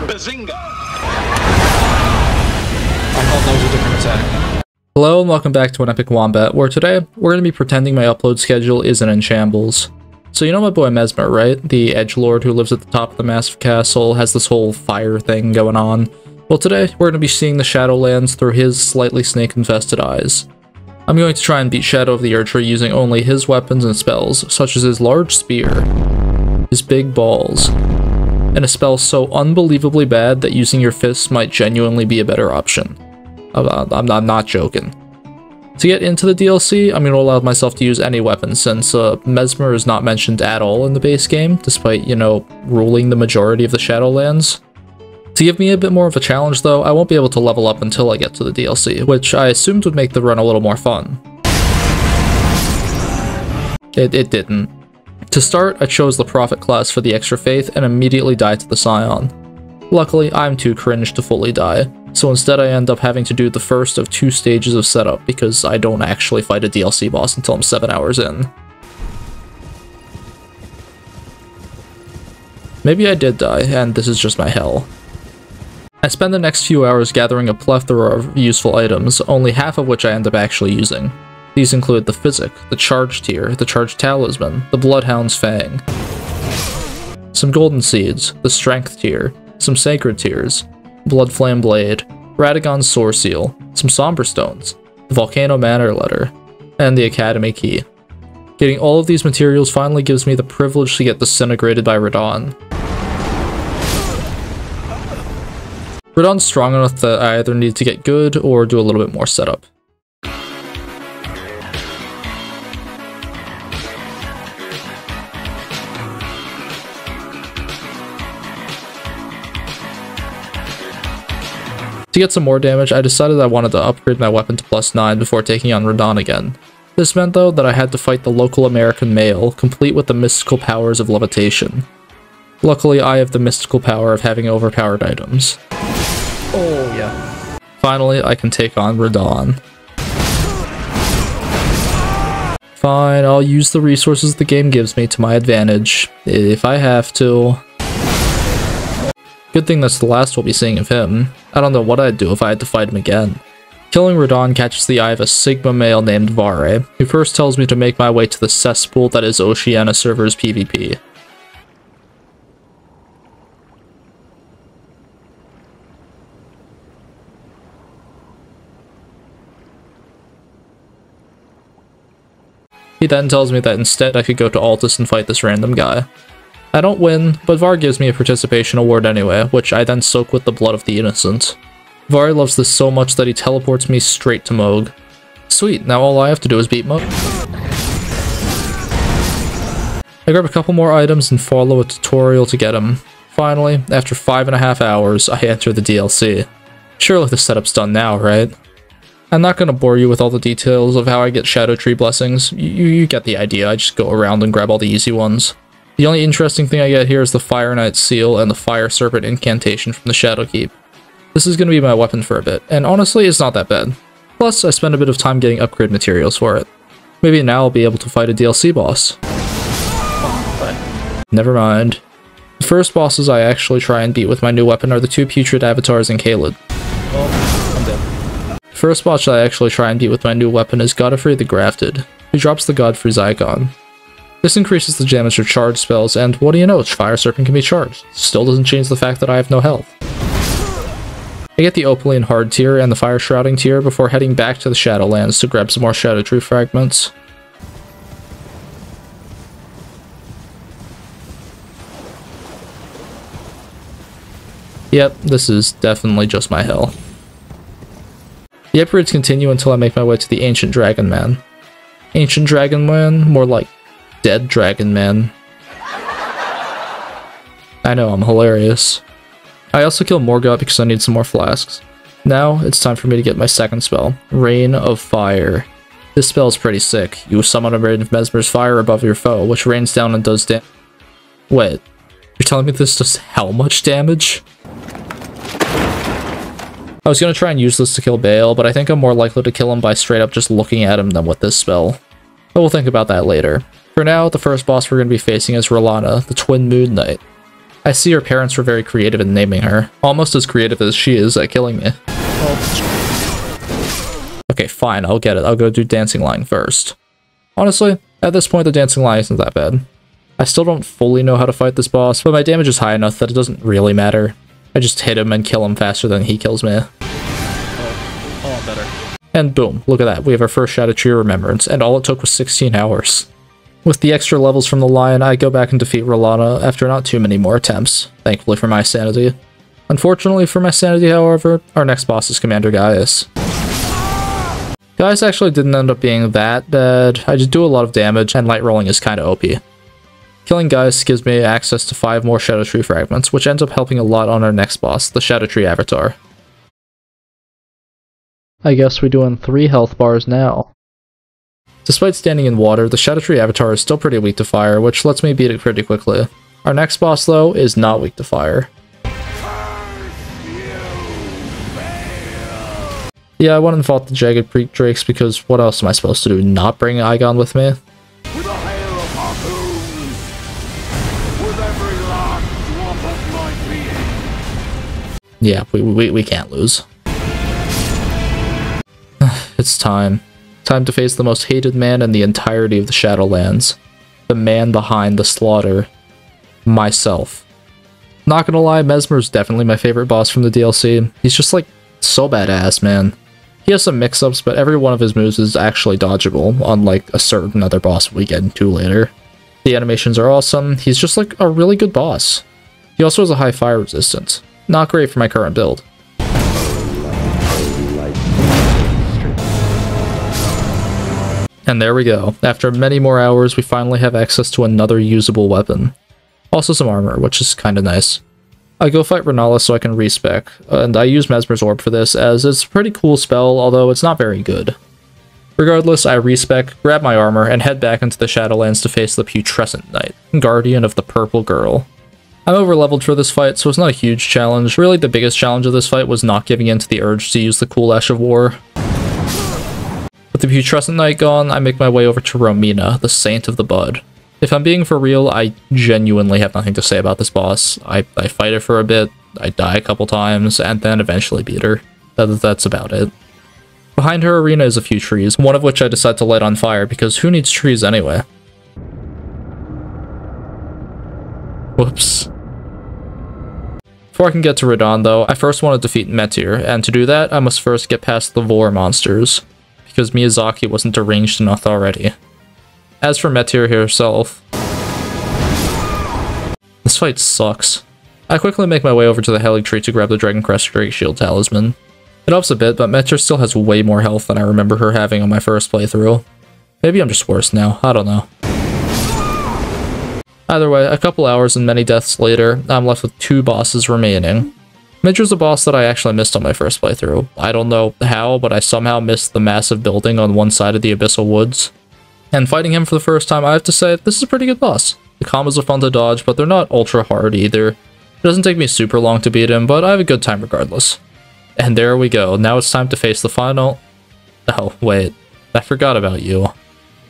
Bazinga! I thought that was a different attack. Hello and welcome back to an Epic Wombat, where today we're going to be pretending my upload schedule isn't in shambles. So you know my boy Messmer, right? The edgelord who lives at the top of the massive castle, has this whole fire thing going on. Well, today we're going to be seeing the Shadowlands through his slightly snake-infested eyes. I'm going to try and beat Shadow of the Erdtree using only his weapons and spells, such as his large spear, his big balls, and a spell so unbelievably bad that using your fists might genuinely be a better option. I'm not joking. To get into the DLC, I'm going to allow myself to use any weapon since Messmer is not mentioned at all in the base game, despite, you know, ruling the majority of the Shadowlands. To give me a bit more of a challenge though, I won't be able to level up until I get to the DLC, which I assumed would make the run a little more fun. It didn't. To start, I chose the Prophet class for the extra faith and immediately died to the Scion. Luckily, I'm too cringe to fully die, so instead I end up having to do the first of 2 stages of setup because I don't actually fight a DLC boss until I'm 7 hours in. Maybe I did die, and this is just my hell. I spend the next few hours gathering a plethora of useful items, only half of which I end up actually using. These include the Physic, the Charge Tear, the Charge Talisman, the Bloodhound's Fang, some Golden Seeds, the Strength Tear, some Sacred Tears, Bloodflame Blade, Radagon's Soar Seal, some Somber Stones, the Volcano Manor Letter, and the Academy Key. Getting all of these materials finally gives me the privilege to get disintegrated by Radon. Radon's strong enough that I either need to get good or do a little bit more setup. To get some more damage, I decided I wanted to upgrade my weapon to +9 before taking on Radon again. This meant though that I had to fight the local American male, complete with the mystical powers of levitation. Luckily, I have the mystical power of having overpowered items. Oh yeah. Finally, I can take on Radon. Fine, I'll use the resources the game gives me to my advantage, if I have to. Good thing that's the last we'll be seeing of him. I don't know what I'd do if I had to fight him again. Killing Radon catches the eye of a Sigma male named Vare, who first tells me to make my way to the cesspool that is Oceania servers PvP. He then tells me that instead I could go to Altus and fight this random guy. I don't win, but Var gives me a participation award anyway, which I then soak with the blood of the innocent. Var loves this so much that he teleports me straight to Moog. Sweet, now all I have to do is beat Moog. I grab a couple more items and follow a tutorial to get him. Finally, after 5.5 hours, I enter the DLC. Surely the setup's done now, right? I'm not gonna bore you with all the details of how I get Shadow Tree blessings. You get the idea, I just go around and grab all the easy ones. The only interesting thing I get here is the Fire Knight Seal and the Fire Serpent incantation from the Shadow Keep. This is going to be my weapon for a bit, and honestly it's not that bad. Plus, I spend a bit of time getting upgrade materials for it. Maybe now I'll be able to fight a DLC boss. But never mind. The first bosses I actually try and beat with my new weapon are the 2 Putrid Avatars and Caelid. Well, I'm dead. The first boss I actually try and beat with my new weapon is Godfrey the Grafted, who drops the Godfrey's icon. This increases the damage for charged spells, and what do you know, Fire Serpent can be charged. Still doesn't change the fact that I have no health. I get the Opaline Hard tier and the Fire Shrouding tier before heading back to the Shadowlands to grab some more Shadow Tree fragments. Yep, this is definitely just my hell. The upgrades continue until I make my way to the Ancient Dragon Man. Ancient Dragon Man? More like Dead Dragon Man. I know, I'm hilarious. I also kill Morgoth because I need some more flasks. Now, it's time for me to get my second spell, Rain of Fire. This spell is pretty sick. You summon a rain of Messmer's fire above your foe, which rains down and does damage. Wait, you're telling me this does how much damage? I was gonna try and use this to kill Bale, but I think I'm more likely to kill him by straight up just looking at him than with this spell. But we'll think about that later. For now, the first boss we're going to be facing is Rolana, the Twin Moon Knight. I see her parents were very creative in naming her, almost as creative as she is at killing me. Okay, fine, I'll get it. I'll go do Dancing Line first. Honestly, at this point the Dancing Line isn't that bad. I still don't fully know how to fight this boss, but my damage is high enough that it doesn't really matter. I just hit him and kill him faster than he kills me. Oh, better. And boom, look at that, we have our first Erdtree Remembrance, and all it took was 16 hours. With the extra levels from the Lion, I go back and defeat Rolana after not too many more attempts, thankfully for my sanity. Unfortunately for my sanity, however, our next boss is Commander Gaius. Gaius actually didn't end up being that bad, I just do a lot of damage, and light rolling is kinda OP. Killing Gaius gives me access to 5 more Erdtree fragments, which ends up helping a lot on our next boss, the Erdtree Avatar. I guess we're doing 3 health bars now. Despite standing in water, the Erdtree Avatar is still pretty weak to fire, which lets me beat it pretty quickly. Our next boss, though, is not weak to fire. Yeah, I went and fought the Jagged Peak Drakes because what else am I supposed to do? Not bring Igon with me? With a hail of harpoons, with every last drop of my being. Yeah, we can't lose. It's time. Time to face the most hated man in the entirety of the Shadowlands. The man behind the slaughter. Myself. Not gonna lie, Messmer's definitely my favorite boss from the DLC. He's just like, so badass, man. He has some mix-ups, but every one of his moves is actually dodgeable, unlike a certain other boss we get into later. The animations are awesome, he's just like a really good boss. He also has a high fire resistance. Not great for my current build. And there we go. After many more hours, we finally have access to another usable weapon. Also some armor, which is kinda nice. I go fight Renala so I can respec, and I use Messmer's Orb for this, as it's a pretty cool spell, although it's not very good. Regardless, I respec, grab my armor, and head back into the Shadowlands to face the Putrescent Knight, Guardian of the Purple Girl. I'm overleveled for this fight, so it's not a huge challenge. Really, the biggest challenge of this fight was not giving in to the urge to use the Cool Ash of War. With the Putrescent Knight gone, I make my way over to Romina, the Saint of the Bud. If I'm being for real, I genuinely have nothing to say about this boss. I fight her for a bit, I die a couple times, and then eventually beat her. That's about it. Behind her arena is a few trees, one of which I decide to light on fire, because who needs trees anyway? Whoops. Before I can get to Radon though, I first want to defeat Metyr, and to do that, I must first get past the Vor monsters, because Miyazaki wasn't deranged enough already. As for Metyr herself, this fight sucks. I quickly make my way over to the Erdtree to grab the Dragon Crest Great Shield Talisman. It helps a bit, but Metyr still has way more health than I remember her having on my first playthrough. Maybe I'm just worse now, I don't know. Either way, a couple hours and many deaths later, I'm left with 2 bosses remaining. Metyr's a boss that I actually missed on my first playthrough. I don't know how, but I somehow missed the massive building on one side of the Abyssal Woods. And fighting him for the first time, I have to say, this is a pretty good boss. The combos are fun to dodge, but they're not ultra hard either. It doesn't take me super long to beat him, but I have a good time regardless. And there we go, now it's time to face the final... Oh, wait, I forgot about you.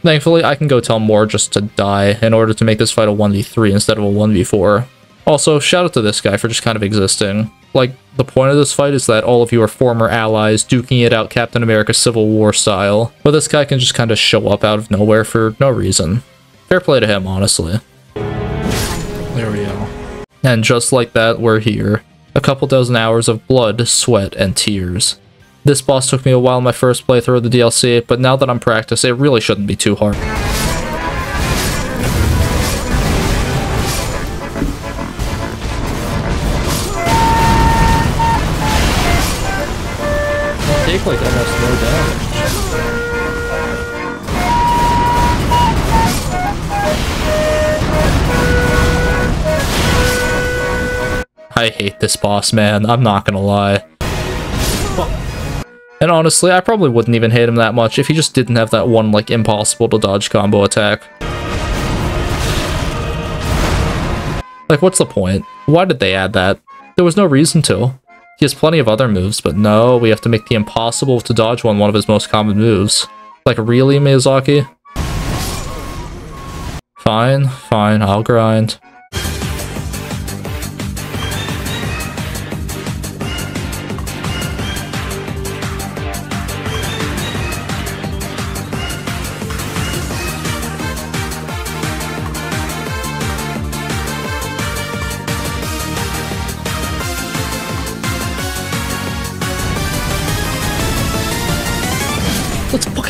Thankfully, I can go tell Moore just to die in order to make this fight a 1v3 instead of a 1v4. Also, shout out to this guy for just kind of existing. Like, the point of this fight is that all of you are former allies, duking it out Captain America Civil War style, but this guy can just kind of show up out of nowhere for no reason. Fair play to him, honestly. There we go. And just like that, we're here. A couple dozen hours of blood, sweat, and tears. This boss took me a while in my first playthrough of the DLC, but now that I'm practiced, it really shouldn't be too hard. Take like almost no damage. I hate this boss, man, I'm not gonna lie. And honestly, I probably wouldn't even hate him that much if he just didn't have that one, like, impossible to dodge combo attack. Like, what's the point? Why did they add that? There was no reason to. He has plenty of other moves, but no, we have to make the impossible to dodge one of his most common moves. Like, really, Miyazaki? Fine, I'll grind.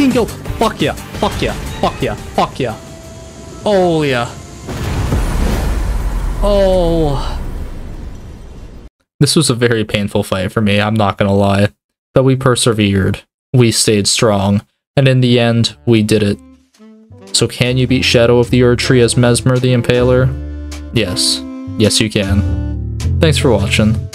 fucking go. Fuck yeah. Fuck yeah. Fuck yeah. Fuck yeah. Oh yeah. Oh. This was a very painful fight for me, I'm not gonna lie. But we persevered. We stayed strong. And in the end, we did it. So can you beat Shadow of the Erdtree as Messmer the Impaler? Yes. Yes you can. Thanks for watching.